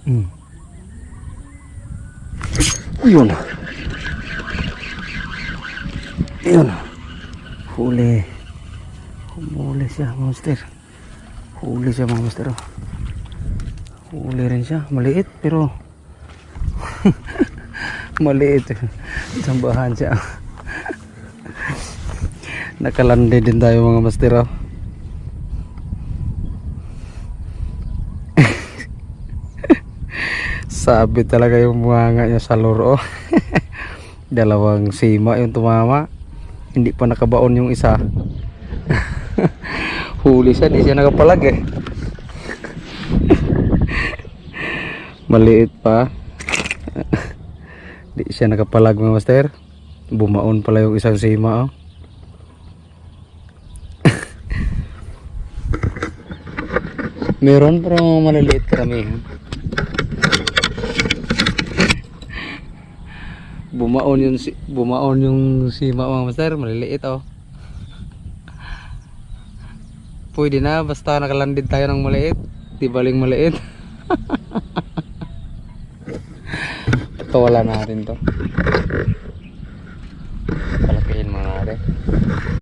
Yun. Yun. Huli. Huli siya, monster. Huli siya, mga monster. Huli rin siya. Maliit pero maliit. Sambahan siya. Nakalandi din tayo, mga monster. Sabi talaga yung bunganga niya sa luro. Dalawang sima yung tumama. Hindi pa nakabaon yung isa. Huli siya, di siya nakapalag eh. Maliit pa. Di siya nakapalag, mga master. Bumaon pala yung isang sima. Meron pero maliliit karamihan. Bumaon yung sima, mga master, maliliit Pwede na basta nakalandid tayo ng maliit, di baling maliit. Ito wala na rin to.